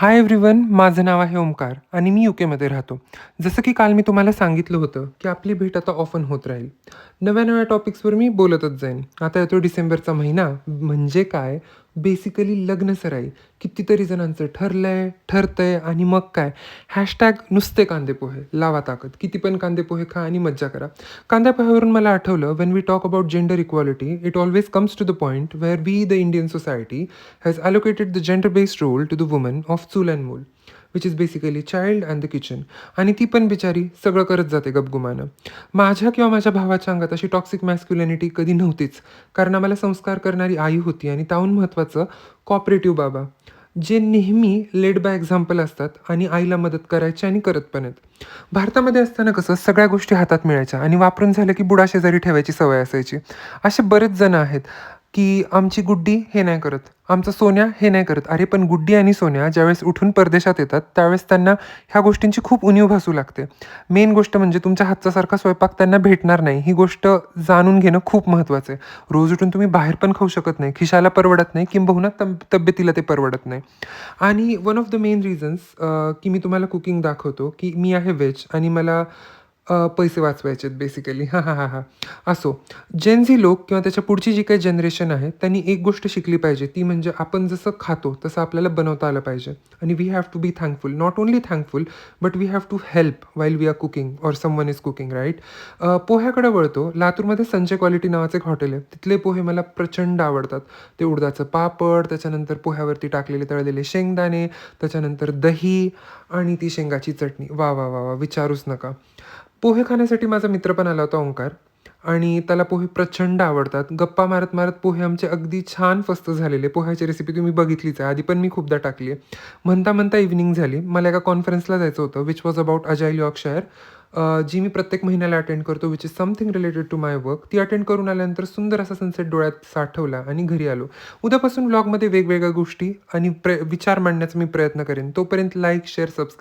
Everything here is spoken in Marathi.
हाय एव्हरीवन, माझं नाव आहे ओमकार आणि मी यूकेमध्ये राहतो. जसं की काल मी तुम्हाला सांगितलं होतं, की आपली भेट आता ऑफन होत राहील. नव्या-नव्या टॉपिक्सवर मी बोलतच जाईन. आता येतो डिसेंबरचा महिना, म्हणजे काय? बेसिकली लग्नसराई. कितीतरी जणांचं ठरलंय, ठरतंय आणि मग काय? हॅशटॅग नुसते कांदेपोहे, लावा ताकद. किती पण कांदेपोहे खा आणि मज्जा करा. कांद्यापोह्यावरून मला आठवलं, when we talk about gender equality, it always comes to the point where we the Indian society has allocated the gender-based role to the woman of चूल and मूल, which is basically child and the kitchen. आणि ती पण बिचारी सगळं करत जाते गपगुमानं. माझ्या किंवा माझ्या भावाच्या अंगात अशी टॉक्सिक मॅस्क्युलिनिटी कधी नव्हतीच, कारण आम्हाला संस्कार करणारी आई होती आणि त्याहून महत्त्वाचं कॉपरेटिव्ह बाबा, जे नेहमी लेड बाय एक्झाम्पल असतात आणि आईला मदत करायची आणि करत पण आहेत. भारतामध्ये असताना कसं सगळ्या गोष्टी हातात मिळायच्या आणि वापरून झालं की बुडा शेजारी ठेवायची सवय असायची. असे बरेच जण आहेत की आमची गुड्डी हे नाही करत, आमचा सोन्या हे नाही करत. अरे पण गुड्डी आणि सोन्या ज्यावेळेस उठून परदेशात येतात, त्यावेळेस त्यांना ह्या गोष्टींची खूप उणीव भासू लागते. मेन गोष्ट म्हणजे तुमच्या हातचा सारखा स्वयंपाक त्यांना भेटणार नाही. ही गोष्ट जाणून घेणं खूप महत्त्वाचं आहे. रोज उठून तुम्ही बाहेर पण खाऊ शकत नाही. खिशाला परवडत नाही, किंबहुना तब्येतीला ते परवडत नाही. आणि one of the main reasons की मी तुम्हाला कुकिंग दाखवतो, की मी आहे व्हेज आणि मला पैसे वाचवायचे आहेत बेसिकली. हां, हां, हां, हां. असो. जेन झी लोक किंवा त्याच्या पुढची जी काही जनरेशन आहे, त्यांनी एक गोष्ट शिकली पाहिजे, ती म्हणजे आपण जसं खातो तसं आपल्याला बनवता आलं पाहिजे. आणि we have to be thankful. Not only thankful, but we have to help while we are cooking or someone is cooking, right? पोह्याकडे वळतो. लातूरमध्ये संजय क्वालिटी नावाचं एक हॉटेल आहे. तिथले पोहे मला प्रचंड आवडतात. ते उडदाचं पापड, त्याच्यानंतर पोह्यावरती टाकलेले तळलेले शेंगदाणे, त्याच्यानंतर दही आणि ती शेंगाची चटणी. वाह, वाह, वाह, वाह! विचारूच नका. पोहे खाण्यासाठी माझा मित्र पण आला होता ओंकार आणि त्याला पोहे प्रचंड आवडतात. गप्पा मारत-मारत पोहे आमचे अगदी छान फस्त झालेले. पोह्याची रेसिपी तुम्ही बघितलीच आहे. आधी पण मी खूपदा टाकली आहे. म्हणता-म्हणता इव्हनिंग झाली. मला एका कॉन्फरन्सला जायचं होतं, which was about agile Yorkshire, जी मी प्रत्येक महिन्याला अटेंड करतो, which is something related to my work. ती अटेंड करून आल्यानंतर सुंदर असा सनसेट डोळ्यात साठवला आणि घरी आलो. उद्यापासून व्लॉगमध्ये वेगवेगळ्या गोष्टी आणि विचार मांडण्याचा मी प्रयत्न करेन. तोपर्यंत लाईक, शेअर, सबस्क्राईब